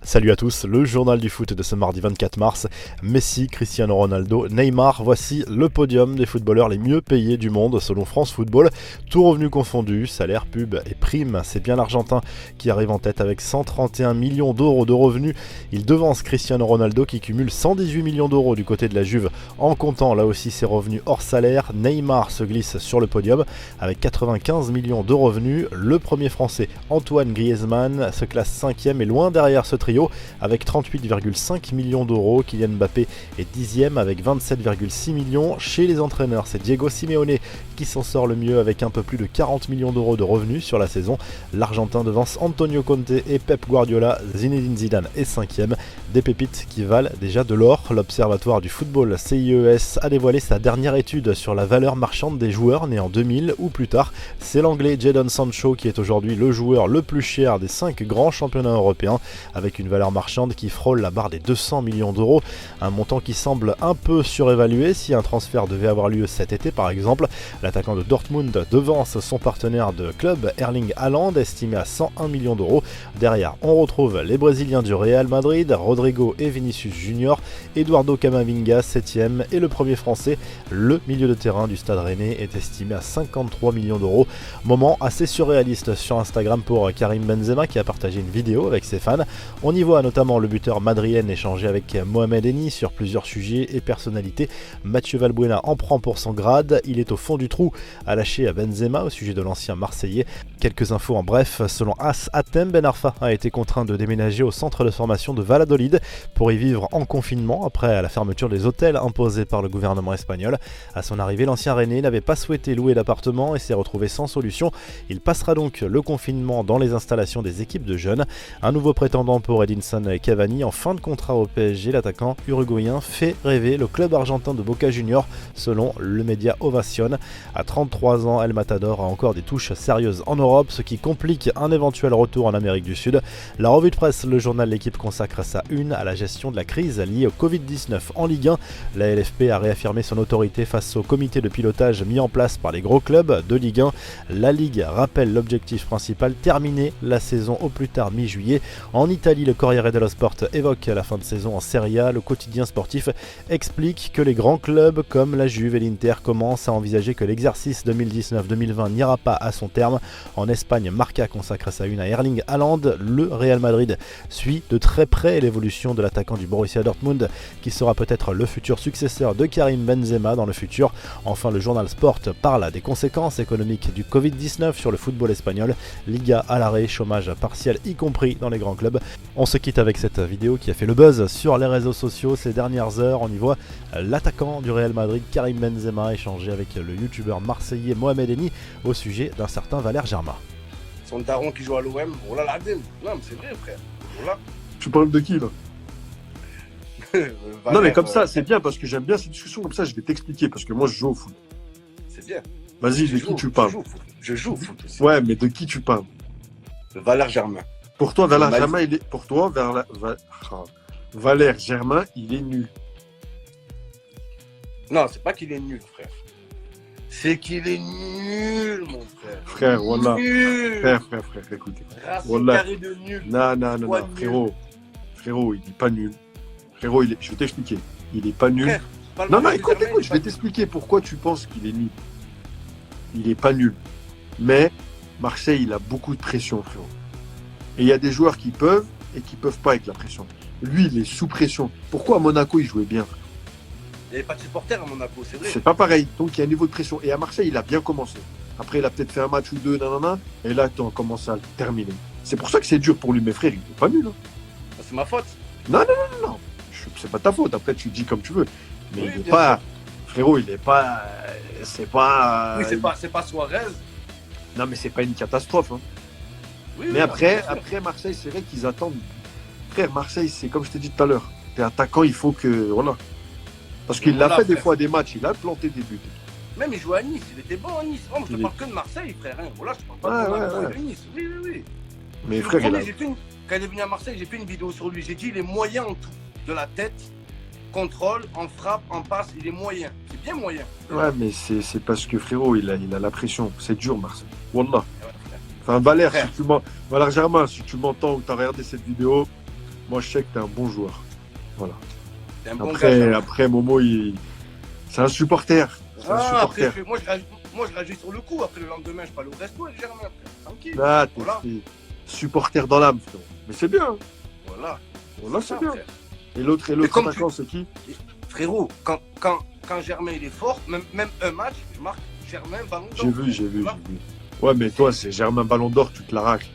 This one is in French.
Salut à tous, le journal du foot de ce mardi 24 mars. Messi, Cristiano Ronaldo, Neymar, voici le podium des footballeurs les mieux payés du monde selon France Football. Tout revenu confondu, salaire, pub et prime, c'est bien l'Argentin qui arrive en tête avec 131 millions d'euros de revenus. Il devance Cristiano Ronaldo qui cumule 118 millions d'euros du côté de la Juve en comptant là aussi ses revenus hors salaire. Neymar se glisse sur le podium avec 95 millions de revenus. Le premier français, Antoine Griezmann, se classe 5e et loin derrière ce trio avec 38,5 millions d'euros. Kylian Mbappé est 10e avec 27,6 millions. Chez les entraîneurs, c'est Diego Simeone qui s'en sort le mieux avec un peu plus de 40 millions d'euros de revenus sur la saison. L'Argentin devance Antonio Conte et Pep Guardiola. Zinedine Zidane est 5e. Des pépites qui valent déjà de l'or. L'Observatoire du football CIES a dévoilé sa dernière étude sur la valeur marchande des joueurs nés en 2000 ou plus tard. C'est l'anglais Jadon Sancho qui est aujourd'hui le joueur le plus cher des 5 grands championnats européens avec une valeur marchande qui frôle la barre des 200 millions d'euros. Un montant qui semble un peu surévalué si un transfert devait avoir lieu cet été par exemple. L'attaquant de Dortmund devance son partenaire de club Erling Haaland estimé à 101 millions d'euros. Derrière, on retrouve les Brésiliens du Real Madrid, Rodrigo et Vinicius Junior, Eduardo Camavinga 7e et le premier français, le milieu de terrain du Stade Rennais est estimé à 53 millions d'euros. Moment assez surréaliste sur Instagram pour Karim Benzema qui a partagé une vidéo avec ses fans. On y voit notamment le buteur madrilène échanger avec Mohamed Eni sur plusieurs sujets et personnalités. Mathieu Valbuena en prend pour son grade, il est au fond du trou à lâcher à Benzema au sujet de l'ancien Marseillais. Quelques infos en bref, selon AS, Hatem Ben Arfa a été contraint de déménager au centre de formation de Valladolid pour y vivre en confinement après la fermeture des hôtels imposés par le gouvernement espagnol. À son arrivée, l'ancien Rennais n'avait pas souhaité louer d'appartement et s'est retrouvé sans solution. Il passera donc le confinement dans les installations des équipes de jeunes. Un nouveau prétendant pour Edinson Cavani en fin de contrat au PSG, l'attaquant uruguayen fait rêver le club argentin de Boca Juniors selon le média Ovation. À 33 ans, El Matador a encore des touches sérieuses en Europe, ce qui complique un éventuel retour en Amérique du Sud. La revue de presse, le journal L'équipe consacre sa une à la gestion de la crise liée au Covid-19 en Ligue 1. La LFP a réaffirmé son autorité face au comité de pilotage mis en place par les gros clubs de Ligue 1. La Ligue rappelle l'objectif principal, terminer la saison au plus tard mi-juillet. En Italie, le Corriere dello Sport évoque la fin de saison en Serie A. Le quotidien sportif explique que les grands clubs comme la Juve et l'Inter commencent à envisager que l'exercice 2019-2020 n'ira pas à son terme. En Espagne, Marca consacre sa une à Erling Haaland. Le Real Madrid suit de très près l'évolution de l'attaquant du Borussia Dortmund qui sera peut-être le futur successeur de Karim Benzema dans le futur. Enfin, le journal Sport parle des conséquences économiques du Covid-19 sur le football espagnol. Liga à l'arrêt, chômage partiel y compris dans les grands clubs. On se quitte avec cette vidéo qui a fait le buzz sur les réseaux sociaux ces dernières heures. On y voit l'attaquant du Real Madrid, Karim Benzema, échanger avec le youtubeur marseillais Mohamed Eni au sujet d'un certain Valère Germain. Son daron qui joue à l'OM, oh là là, non mais c'est vrai frère. Voilà. Tu parles de qui là? Valère, non mais comme ça, c'est bien parce que j'aime bien ces discussions comme ça, je vais t'expliquer parce que moi je joue au foot. C'est bien. Vas-y, de qui tu parles? Je joue au foot aussi. Ouais, mais de qui tu parles? De Valère Germain. Pour toi, Valère Germain, il est. Pour toi, Valère Germain, il est nul. Non, c'est pas qu'il est nul, frère. C'est qu'il est nul, mon frère. Frère, voilà. Nul. Frère, écoutez. Racine Voilà. carré de nul. Non, frérot. Frérot, il est pas nul. Frérot, je vais t'expliquer. Il est pas nul. Frère, pas le Non, Valère écoute, Germain, je vais t'expliquer pourquoi tu penses qu'il est nul. Il est pas nul. Mais Marseille, il a beaucoup de pression, frérot. Et il y a des joueurs qui peuvent et qui peuvent pas avec la pression. Lui, il est sous pression. Pourquoi à Monaco, il jouait bien? Il n'y avait pas de supporters à Monaco, c'est vrai. C'est pas pareil. Donc, il y a un niveau de pression. Et à Marseille, il a bien commencé. Après, il a peut-être fait un match ou deux, nanana. Et là, tu as commencé à le terminer. C'est pour ça que c'est dur pour lui. Mes frères, il n'est pas nul. Hein. C'est ma faute. Non. C'est pas ta faute. Après, tu dis comme tu veux. Mais Oui, il n'est bien pas. sûr. Frérot, il n'est pas. C'est pas. Oui, c'est pas Suarez. Non, mais c'est pas une catastrophe. Hein. Oui, Mais oui, après, bien sûr. Marseille, c'est vrai qu'ils attendent. Frère, Marseille, c'est comme je t'ai dit tout à l'heure. T'es attaquant, il faut que. Voilà. Parce qu'il l'a fait des fois des matchs, il a planté des buts. Même il jouait à Nice, il était bon à Nice. Oh, je te parle que de Marseille, frère. Hein. Voilà, je te parle pas de Monaco et de Nice. Oui. Mais Le frère, premier, quand il est venu à Marseille, j'ai fait une vidéo sur lui. J'ai dit, il est moyen en tout. De la tête, contrôle, en frappe, en passe, il est moyen. C'est bien moyen. Ouais, mais c'est parce que frérot, il a la pression. C'est dur, Marseille. Wallah. Ouais, frère. Enfin, Valère, Frère. Valère Germain, si tu m'entends ou tu as regardé cette vidéo, Moi, je sais que t'es un bon joueur. Voilà. T'es un bon gars. Après, Momo, c'est un supporter. C'est un supporter. Après, moi, je réagis sur le coup. Après, le lendemain, je parle au resto avec Germain. Tranquille. Là, t'es Voilà. supporter dans l'âme, frérot. Mais c'est bien. Voilà. Voilà, c'est ça, bien. frère. Et l'autre comme attaquant, c'est qui? Frérot, quand Germain il est fort, même un match, je marque Germain, ballon d'or. J'ai vu. Voilà. Ouais, mais toi, c'est Germain Ballon d'Or, tu te l'arraches.